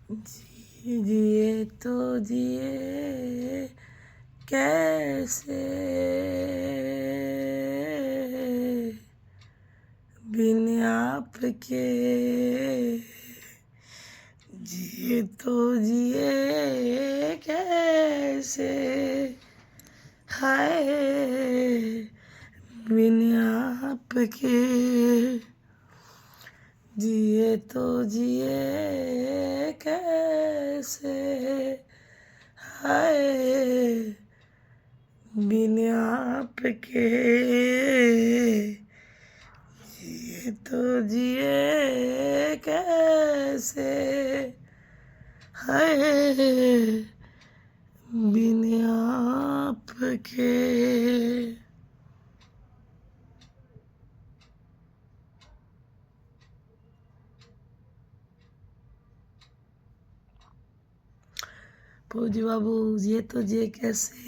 जिए तो जिए कैसे बिन आपके, जिए तो जिए कैसे, हाय बिन आपके, जिए तो जिए कैसे, हाय बिन आपके, जिए तो जिए कैसे, हाय बिन आपके। ফৌজি বাবু, যে তো যে কেসে,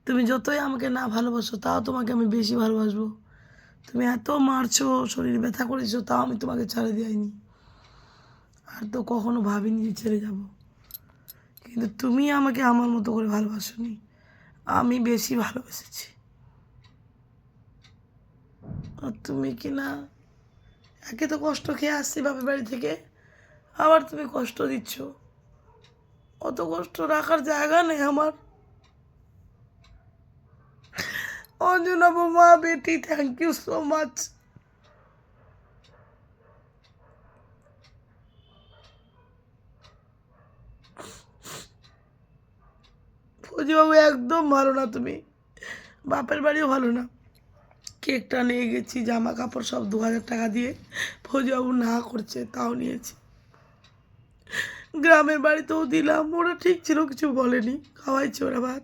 তুমি যতই আমাকে না ভালোবাসো তাও তোমাকে আমি বেশি ভালোবাসবো। তুমি এত মারছো, শরীর ব্যথা করেছো, তাও আমি তোমাকে ছেড়ে দিইনি। আর তো কখনো ভাবিনি যে ছেড়ে যাব। কিন্তু তুমি আমাকে আমার মতো করে ভালোবাসোনি, আমি বেশি ভালোবেসেছি। আর তুমি কি না, একে তো কষ্ট খেয়ে আসছি বাপের বাড়ি থেকে, আবার তুমি কষ্ট দিচ্ছ। অত কষ্ট রাখার জায়গা নেই আমার। অঞ্জনা বৌমা বেটি, থ্যাংক ইউ সো মাচ। ফৌজিবাবু একদম ভালো না তুমি, বাপের বাড়িও ভালো না। কেকটা নিয়ে গেছি, জামা কাপড় সব 2000 টাকা দিয়ে, ফৌজিবাবু না করছে তাও নিয়েছি। গ্রামের বাড়িতেও দিলাম, ওরা ঠিক ছিল, কিছু বলেনি, খাওয়াইছে ওরা ভাত।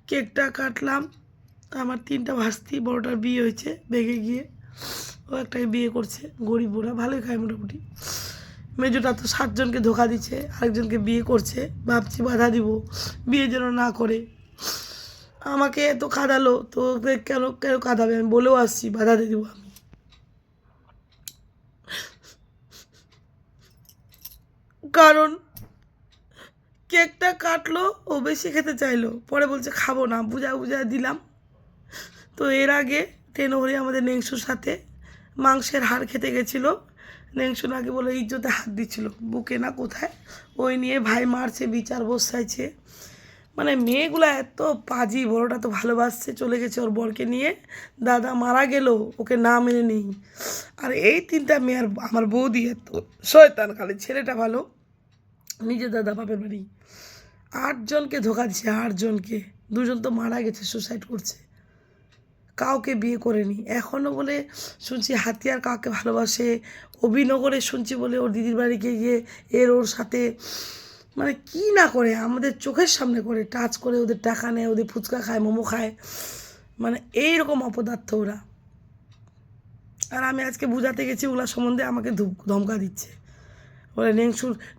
কেকটা কাটলাম। আমার 3টা ভাস্তি, বড়টার বিয়ে হয়েছে ভেগে গিয়ে, ও একটাকে বিয়ে করছে, গরিব ওরা, ভালোই খায় মোটামুটি। মেজোটা তো 7 জনকে ধোকা দিচ্ছে, আরেকজনকে বিয়ে করছে, ভাবছি বাধা দিব, বিয়ে যেন না করে। আমাকে তো কাঁদালো, তো ওকে কেন কেন কাঁদাবে, আমি বলেও আসছি বাধা দিয়ে দেবো আমি। কারণ কেকটা কাটলো, ও বেশি খেতে চাইলো, পরে বলছে খাবো না, বুঝা বুঝা দিলাম। তো এর আগে টেনহরি আমাদের নেংসুর সাথে মাংসের হাড় খেতে গেছিলো। নেংসু নাকি বলে ইজ্জতে হাত দিচ্ছিল, বুকে না কোথায়, ওই নিয়ে ভাই মারছে, বিচার বসাইছে। মানে মেয়েগুলো এত পাজি, বড়টা তো ভালোবাসছে, চলে গেছে ওর বরকে নিয়ে, দাদা মারা গেল ওকে না মেনে নেই। আর এই 3টা মেয়ে, আর আমার বৌদি এত শয়তান, খালি ছেলেটা ভালো, নিজের দাদা বাপের বাড়ি। 8 জনকে ধোকা দিচ্ছে, 8 জনকে। 2 জন তো মারা গেছে, সুসাইড করছে, কাউকে বিয়ে করেনি এখনও। বলে শুনছি হাতিয়ার কাউকে ভালোবাসে, অভিনগরে শুনছি বলে ওর দিদির বাড়িতে গিয়ে ওর সাথে মানে কি না করে, আমাদের চোখের সামনে করে টাচ করে, ওদের টাকা নেয়, ওদের ফুচকা খায়, মোমো খায়, মানে এইরকম অপদার্থ ওরা। আর আমি আজকে বুঝাতে গেছি ওগুলা সম্বন্ধে, আমাকে ধমকা দিচ্ছে, বলে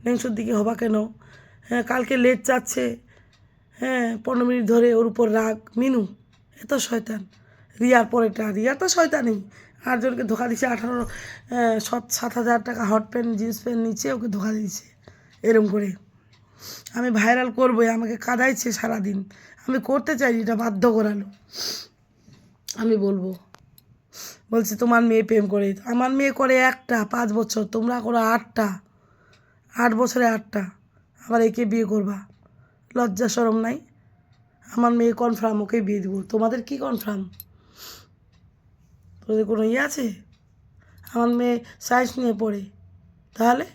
নেংসুর দিকে হবা কেন, হ্যাঁ কালকে লেট যাচ্ছে, হ্যাঁ 15 মিনিট ধরে ওর উপর রাগ। মিনু এত শয়তান। রিয়ার পরেটা, রিয়া তো শয়তানই, 8 জনকে ধোকা দিচ্ছে, 7,000 টাকা হট প্যান্ট জিন্স প্যান্ট নিচে ওকে ধোকা দিয়েছে এরম করে। আমি ভাইরাল করবোই, আমাকে কাঁদাইছে সারাদিন, আমি করতে চাই, এটা বাধ্য করালো। আমি বলবো, বলছে তোমার মেয়ে প্রেম করে, আমার মেয়ে করে একটা 5 বছর, তোমরা করো 8টা, 8 বছরে 8টা, আবার একে বিয়ে করবা, লজ্জা শরম নাই? আমার মেয়ে কনফার্ম, ওকে বিয়ে দেবো, তোমাদের কি কনফার্ম? তোদের কোনো ইয়ে আছে? আমার মেয়ে সায়েন্স নিয়ে পড়ে, তাহলে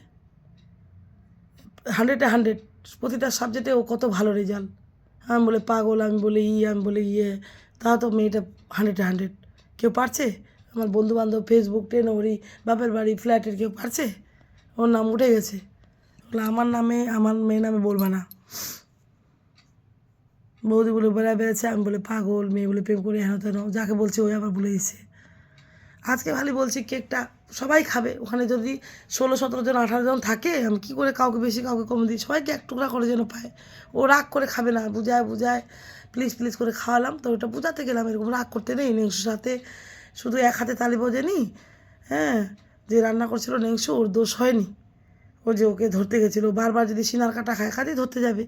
100-এ 100, প্রতিটা সাবজেক্টে ও কত ভালো রেজাল্ট। আমি বলে পাগল, আমি বলে আমি বলে তাও তো মেয়েটা 100-এ 100। কেউ পারছে? আমার বন্ধুবান্ধব, ফেসবুক, টেনহরি, বাপের বাড়ি, ফ্ল্যাটের কেউ পারছে? ওর নাম উঠে গেছে। বলে আমার নামে, আমার মেয়ে নামে বলবা না। বৌদি বলে বেড়ায় বেড়েছে, আমি বলে পাগল, মেয়ে বলে প্রেম করে হেন তেন, যাকে বলছে ওই আবার বলে দিছে। আজকে খালি বলছি কেকটা সবাই খাবে, ওখানে যদি 16-17 জন 18 জন থাকে, আমি কী করে কাউকে বেশি কাউকে কম দিই, সবাইকে 1 টুকরা করে যেন পায়। ও রাগ করে খাবে না, বুঝায় বুঝায় প্লিজ প্লিজ করে খাওয়ালাম, তো ওটা বুঝাতে গেলাম, এরকম রাগ করতে নেই। নেংসুর সাথে শুধু এক হাতে তালি বোঝেনি, হ্যাঁ, যে রান্না করছিল নেংসু, ওর দোষ হয়নি, ও যে ওকে ধরতে গেছিলো, বারবার যদি সিনার কাটা খায় কাজেই ধরতে যাবে।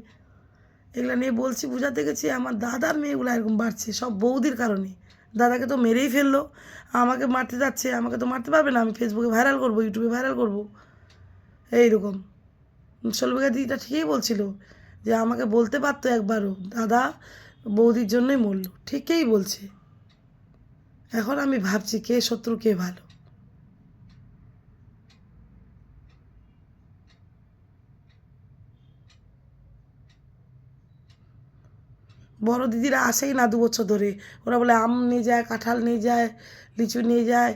এগুলো নিয়ে বলছি, বুঝাতে গেছি, আমার দাদার মেয়েগুলো এরকম বাড়ছে সব বৌদির কারণে। দাদাকে তো মেরেই ফেললো, আমাকে মারতে যাচ্ছে, আমাকে তো মারতে পারবে না, আমি ফেসবুকে ভাইরাল করবো, ইউটিউবে ভাইরাল করবো, এইরকম। শোলবিঘা দিদিটা ঠিকই বলছিল যে আমাকে বলতে পারতো একবারও, দাদা বৌদির জন্যই মরলো, ঠিকই বলছে। এখন আমি ভাবছি কে শত্রু কে ভালো। বড় দিদিরা আসেই না 2 বছর ধরে, ওরা বলে আম নিয়ে যায়, কাঁঠাল নিয়ে যায়, লিচু নিয়ে যায়,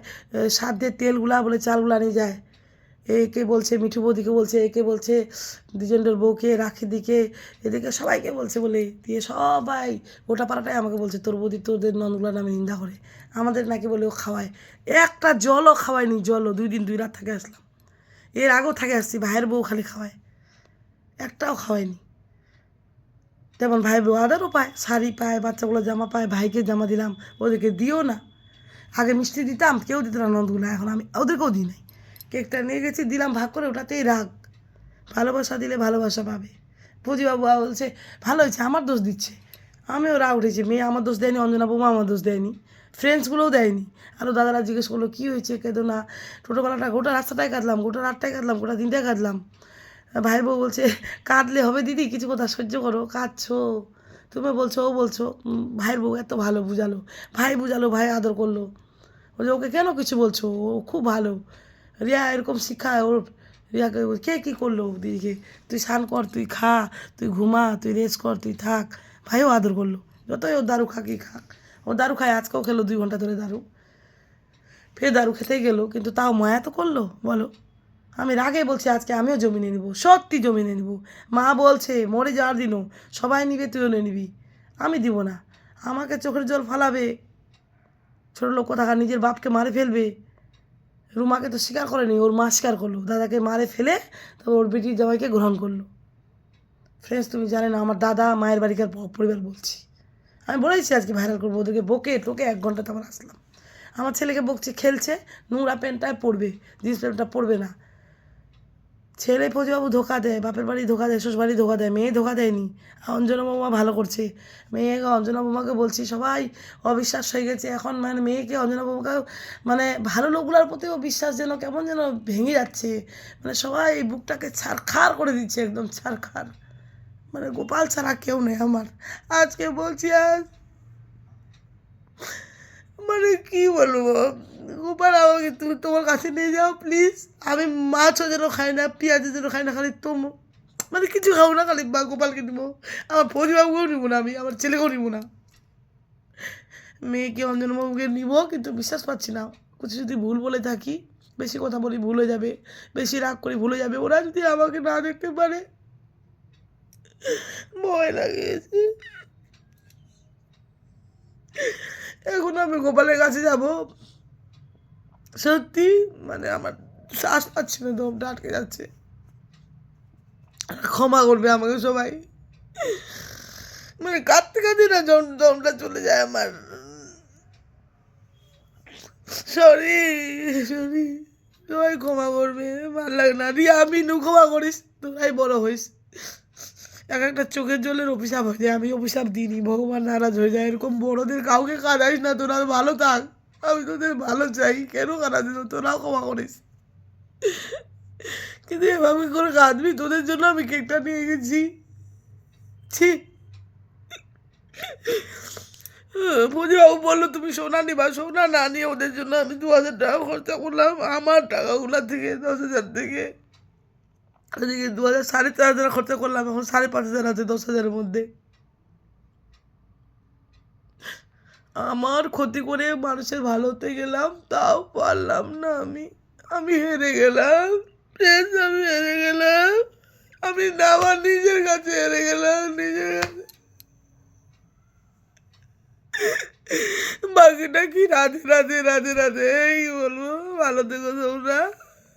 সাধ্যের তেলগুলা বলে চালগুলা নিয়ে যায়। একে বলছে মিঠু বৌদিকে বলছে, একে বলছে দুজনের বউকে, রাখি দিকে, এদিকে সবাইকে বলছে, বলে দিয়ে সবাই গোটা পাড়াটাই আমাকে বলছে তোর বৌদি তোদের নন্দগুলার নামে নিন্দা করে, আমাদের নাকি বলে ও খাওয়ায়। একটা জলও খাওয়ায়নি, জলও 2 দিন 2 রাত থাকে আসলাম, এর আগেও থাকে আসছি, ভাইয়ের বউ খালি খাওয়ায়, একটাও খাওয়ায়নি। তেমন ভাই বউ আদারও পায়, শাড়ি পায়, বাচ্চাগুলো জামা পায়, ভাইকে জামা দিলাম, ওদেরকে দিও না। আগে মিষ্টি দিতাম, কেউ দিত না নন্দগুলো, এখন আমি ওদেরকেও দিই নাই। কেকটা নিয়ে গেছি, দিলাম ভাগ করে, ওটাতেই রাগ। ভালোবাসা দিলে ভালোবাসা পাবে। পুঁজিবাবু বলছে ভালো হয়েছে, আমার দোষ দিচ্ছে, আমিও রাগ উঠেছি, মেয়ে আমার দোষ দেয়নি, অঞ্জনা বৌমা আমার দোষ দেয়নি, ফ্রেন্ডসগুলোও দেয়নি। আরও দাদারা জিজ্ঞেস করলো কী হয়েছে, কেঁদো না, টোটোবেলাটা গোটা রাস্তাটাই কাঁদলাম, গোটা রাতটাই কাঁদলাম, গোটা দিনটাই কাঁদলাম। ভাইয়ের বউ বলছে কাঁদলে হবে দিদি, কিছু কথা সহ্য করো, কাঁদছো, তুমি বলছো ও বলছো। ভাইয়ের বউ এত ভালো বুঝালো, ভাই বুঝালো, ভাই আদর করলো, বলছে ওকে কেন কিছু বলছো, ও খুব ভালো, রিয়া এরকম শিখায় ওর। রিয়াকে কে কী করলো দিদিকে, তুই স্নান কর, তুই খা, তুই ঘুমা, তুই রেস্ট কর, তুই থাক। ভাইও আদর করলো, যতই ওর দারু খাক খাক, ও দারু খায়, আজকেও খেলো 2 ঘন্টা ধরে দারু, ফের দারু খেতেই গেলো, কিন্তু তাও মায়া তো করলো বলো। আমি রাগে বলছি আজকে আমিও জমি নিয়ে নিবো, সত্যি জমি নিয়ে নিবো। মা বলছে মরে যাওয়ার দিনও সবাই নিবে, তুইও নিয়ে নিবি, আমি দিব না। আমাকে চোখের জল ফালাবে, ছোটো লোক কোথাকার, নিজের বাপকে মারে ফেলবে। রুমাকে তো স্বীকার করেনি, ওর মা স্বীকার করলো, দাদাকে মারে ফেলে তবে ওর বেটির জামাইকে গ্রহণ করলো। ফ্রেন্ডস তুমি জানে না আমার দাদা মায়ের বাড়িকার পরিবার বলছি, আমি বলেছি আজকে ভাইরাল করবো, ওদেরকে বকে টোকে 1 ঘন্টা তারপর আসলাম। আমার ছেলেকে বকছি, খেলছে, নোংরা প্যান্টটায় পরবে, জিন্স প্যান্টটা পরবে না। ছেলে ফৌজিবাবু ধোকা দেয়, বাপের বাড়ি ধোকা দেয়, শ্বশুর বাড়ি ধোকা দেয়, মেয়ে ধোকা দেয়নি। অঞ্জনা বৌমা ভালো করছে, মেয়েকে অঞ্জনা বৌমাকে বলছি সবাই অবিশ্বাস হয়ে গেছে এখন, মানে মেয়েকে অঞ্জনা বৌমাকে, মানে ভালো লোকগুলোর প্রতিও বিশ্বাস যেন কেমন যেন ভেঙে যাচ্ছে, মানে সবাই এই বুকটাকে ছারখার করে দিচ্ছে, একদম ছারখার, মানে গোপাল ছাড়া কেউ নেই আমার। আজকে বলছি আজ মানে কী বলবো, গোপাল আমাকে তুমি তোমার কাছে নিয়ে যাও প্লিজ, আমি মাছও যেন খাই না, পেঁয়াজও যেন খাই না, খালি মানে কিছু খাবো না, খালি বা গোপালকে নিবো, আমার ফৌজিবাবুকেও নিবো না, আমি আমার ছেলেকেও নিবো না, মেয়েকে অঞ্জনবাবুকে নিবো, কিন্তু বিশ্বাস পাচ্ছি না, কিছু যদি ভুল বলে থাকি, বেশি কথা বলি ভুল হয়ে যাবে, বেশি রাগ করি ভুলে যাবে, ওরা যদি আমাকে না দেখতে পারে, ভয় লাগিয়েছে। এখন আমি গোপালের কাছে যাব, সত্যি মানে আমার শ্বাস পাচ্ছি না, দমটা আটকে যাচ্ছে, ক্ষমা করবে আমাকে সবাই, মানে কাঁদতে কাঁদতে না দমটা চলে যায় আমার, সরি সরি, সবাই ক্ষমা করবে, ভালো লাগে না। রিয়া আমি ক্ষমা করিস, তোরাই বড় হইস, একটা চোখের জলের অভিশাপ হয়ে যায়, আমি অভিশাপ দিইনি, ভগবান নারাজ হয়ে যায়, এরকম বড়দের কাউকে কাঁদাইস না, তোরা ভালো থাক, আমি তোদের ভালো চাই, কেন কাঁদাদিস, তোরাও ক্ষমা করিস, কিন্তু এভাবে করে কাঁদবি, তোদের জন্য আমি কেকটা নিয়ে গেছি, ছি। পুজোবাবু বললো তুমি সোনা নিবা, সোনা না নিয়ে ওদের জন্য আমি 2000 টাকা খরচা করলাম, আমার টাকাগুলো থেকে 10,000 থেকে, ওদিকে 2000 4,500 খরচা করলাম, এখন 5,500 আছে 10,000-এর মধ্যে। আমার ক্ষতি করে মানুষের ভালো হতে গেলাম, তাও পারলাম না, আমি আমি হেরে গেলাম, ফ্রেন্ডস আমি হেরে গেলাম, আমি না আমার নিজের কাছে হেরে গেলাম, নিজের কাছে। বাকিটা কি রাধে রাধে রাধে রাধে, এই বলবো, ভালো থেকো তোমরা।